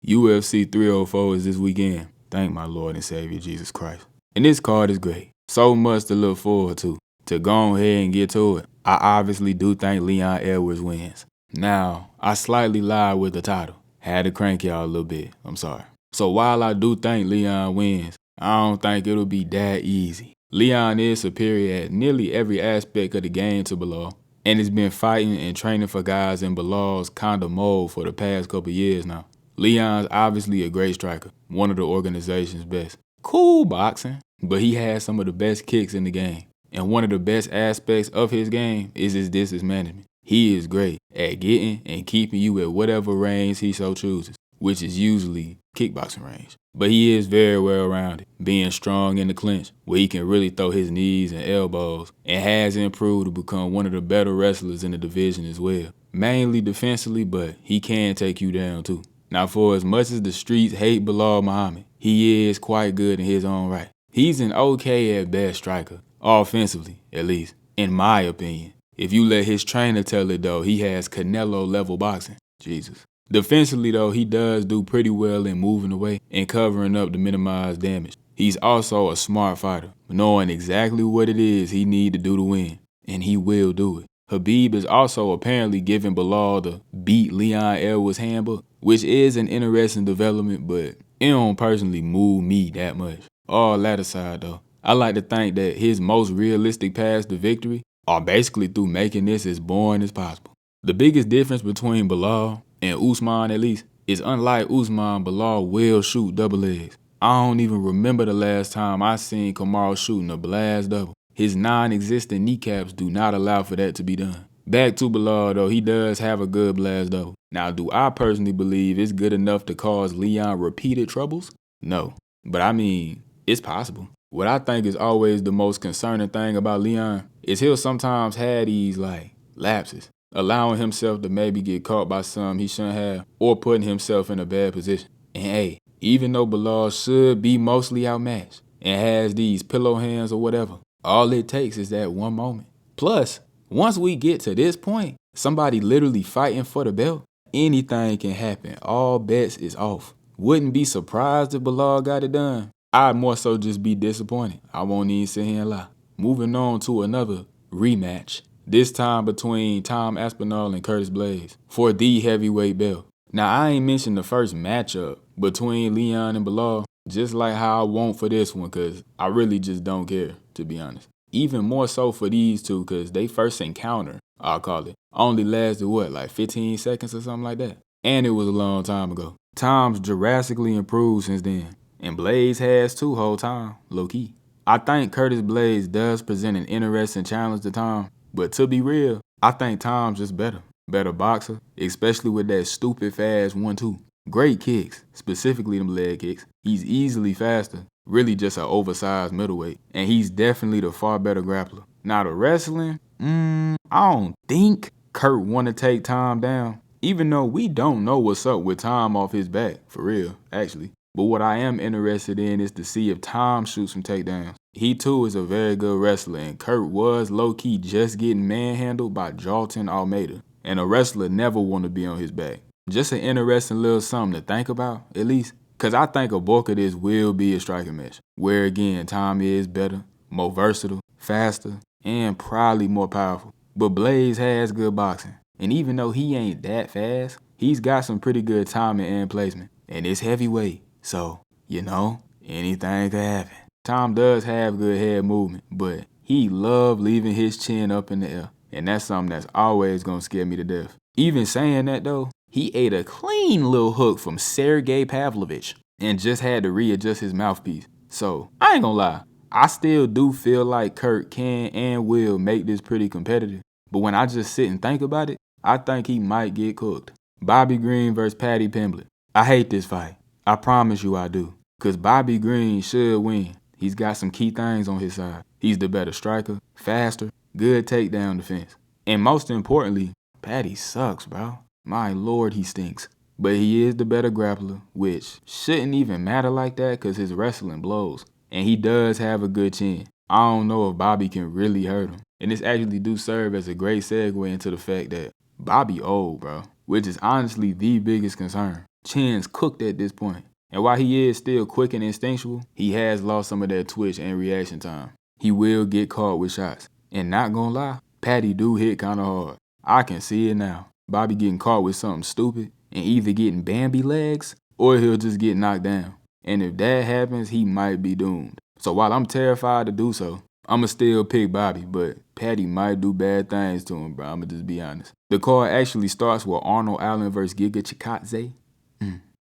UFC 304 is this weekend. Thank my Lord and Savior Jesus Christ. And this card is great. So much to look forward to. To go ahead and get to it, I obviously do think Leon Edwards wins. Now, I slightly lied with the title. Had to crank y'all a little bit. I'm sorry. So while I do think Leon wins, I don't think it'll be that easy. Leon is superior at nearly every aspect of the game to Belal, and has been fighting and training for guys in Belal's kind of mold for the past couple years now. Leon's obviously a great striker, one of the organization's best. Cool boxing, but he has some of the best kicks in the game. And one of the best aspects of his game is his distance management. He is great at getting and keeping you at whatever range he so chooses, which is usually kickboxing range. But he is very well rounded, being strong in the clinch, where he can really throw his knees and elbows, and has improved to become one of the better wrestlers in the division as well. Mainly defensively, but he can take you down too. Now, for as much as the streets hate Belal Muhammad, he is quite good in his own right. He's an okay at best striker, offensively at least, in my opinion. If you let his trainer tell it though, he has Canelo level boxing. Jesus. Defensively though, he does do pretty well in moving away and covering up to minimize damage. He's also a smart fighter, knowing exactly what it is he need to do to win, and he will do it. Khabib is also apparently giving Belal the beat Leon Edwards handbook, which is an interesting development, but it don't personally move me that much. All that aside though, I like to think that his most realistic paths to victory are basically through making this as boring as possible. The biggest difference between Belal and Usman, at least, is unlike Usman, Belal will shoot double legs. I don't even remember the last time I seen Kamaru shooting a Blaydes double. His non-existent kneecaps do not allow for that to be done. Back to Belal though, he does have a good Blaydes double. Now, do I personally believe it's good enough to cause Leon repeated troubles? No. But I mean, it's possible. What I think is always the most concerning thing about Leon is he'll sometimes have these lapses, allowing himself to maybe get caught by something he shouldn't have, or putting himself in a bad position. And hey, even though Belal should be mostly outmatched and has these pillow hands or whatever, all it takes is that one moment. Plus, once we get to this point, somebody literally fighting for the belt, anything can happen. All bets is off. Wouldn't be surprised if Belal got it done. I'd more so just be disappointed. I won't even sit here and lie. Moving on to another rematch, this time between Tom Aspinall and Curtis Blaydes for the heavyweight belt. Now, I ain't mentioned the first matchup between Leon and Belal, just like how I want for this one, because I really just don't care, to be honest. Even more so for these two, because they first encounter, I'll call it, only lasted what, like 15 seconds or something like that? And it was a long time ago. Tom's drastically improved since then, and Blaydes has too whole time, low-key. I think Curtis Blaydes does present an interesting challenge to Tom, but to be real, I think Tom's just better. Better boxer, especially with that stupid fast 1-2. Great kicks, specifically them leg kicks. He's easily faster, really just an oversized middleweight, and he's definitely the far better grappler. Now the wrestling, I don't think Kurt want to take Tom down, even though we don't know what's up with Tom off his back, for real, actually. But what I am interested in is to see if Tom shoots some takedowns. He too is a very good wrestler, and Kurt was low-key just getting manhandled by Jalton Almeida. And a wrestler never want to be on his back. Just an interesting little something to think about, at least. Because I think a bulk of this will be a striking match, where again, Tom is better, more versatile, faster, and probably more powerful. But Blaydes has good boxing. And even though he ain't that fast, he's got some pretty good timing and placement. And it's heavyweight. So, you know, anything could happen. Tom does have good head movement, but he loves leaving his chin up in the air. And that's something that's always going to scare me to death. Even saying that though, he ate a clean little hook from Sergey Pavlovich and just had to readjust his mouthpiece. So, I ain't gonna lie, I still do feel like Kurt can and will make this pretty competitive. But when I just sit and think about it, I think he might get cooked. Bobby Green versus Paddy Pimblett. I hate this fight. I promise you I do. Because Bobby Green should win. He's got some key things on his side. He's the better striker, faster, good takedown defense. And most importantly, Paddy sucks, bro. My lord, he stinks. But he is the better grappler, which shouldn't even matter like that because his wrestling blows. And he does have a good chin. I don't know if Bobby can really hurt him. And this actually do serve as a great segue into the fact that Bobby old, bro. Which is honestly the biggest concern. Chin's cooked at this point. And while he is still quick and instinctual, he has lost some of that twitch and reaction time. He will get caught with shots. And not gonna lie, Patty do hit kinda hard. I can see it now. Bobby getting caught with something stupid and either getting Bambi legs or he'll just get knocked down. And if that happens, he might be doomed. So while I'm terrified to do so, I'ma still pick Bobby, but Patty might do bad things to him, bro. I'ma just be honest. The card actually starts with Arnold Allen versus Giga Chikadze.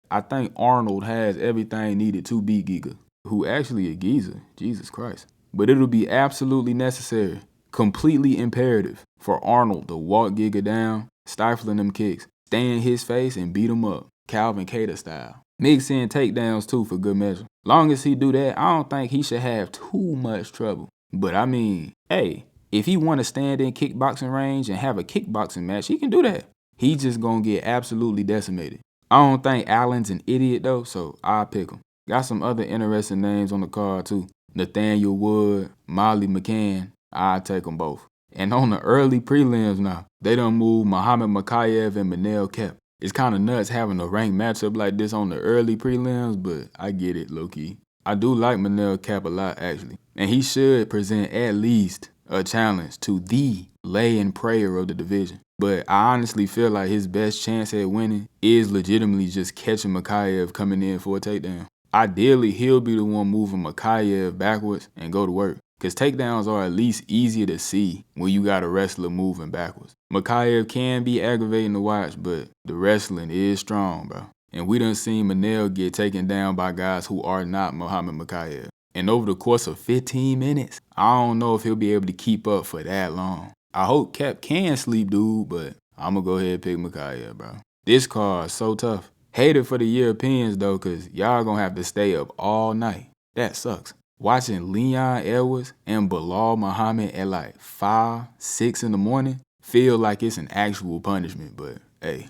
I think Arnold has everything needed to beat Giga, who actually a geezer, Jesus Christ. But it'll be absolutely necessary, completely imperative, for Arnold to walk Giga down, stifling them kicks, stay in his face and beat him up, Calvin Kattar style. Mix in takedowns too for good measure. Long as he do that, I don't think he should have too much trouble. But I mean, hey, if he want to stand in kickboxing range and have a kickboxing match, he can do that. He just gonna get absolutely decimated. I don't think Allen's an idiot though, so I'll pick him. Got some other interesting names on the card too. Nathaniel Wood, Molly McCann, I'll take them both. And on the early prelims now, they done moved Muhammad Mokaev and Manel Kape. It's kind of nuts having a ranked matchup like this on the early prelims, but I get it, low-key. I do like Manel Kape a lot, actually. And he should present at least a challenge to the lay-in prayer of the division. But I honestly feel like his best chance at winning is legitimately just catching Mokaev coming in for a takedown. Ideally, he'll be the one moving Mokaev backwards and go to work. Because takedowns are at least easier to see when you got a wrestler moving backwards. Mokaev can be aggravating to watch, but the wrestling is strong, bro. And we done seen Manel get taken down by guys who are not Muhammad Mokaev. And over the course of 15 minutes, I don't know if he'll be able to keep up for that long. I hope Kape can sleep, dude, but I'm going to go ahead and pick Mokaev, bro. This card is so tough. Hate it for the Europeans, though, because y'all going to have to stay up all night. That sucks. Watching Leon Edwards and Belal Muhammad at like 5, 6 in the morning feel like it's an actual punishment, but hey.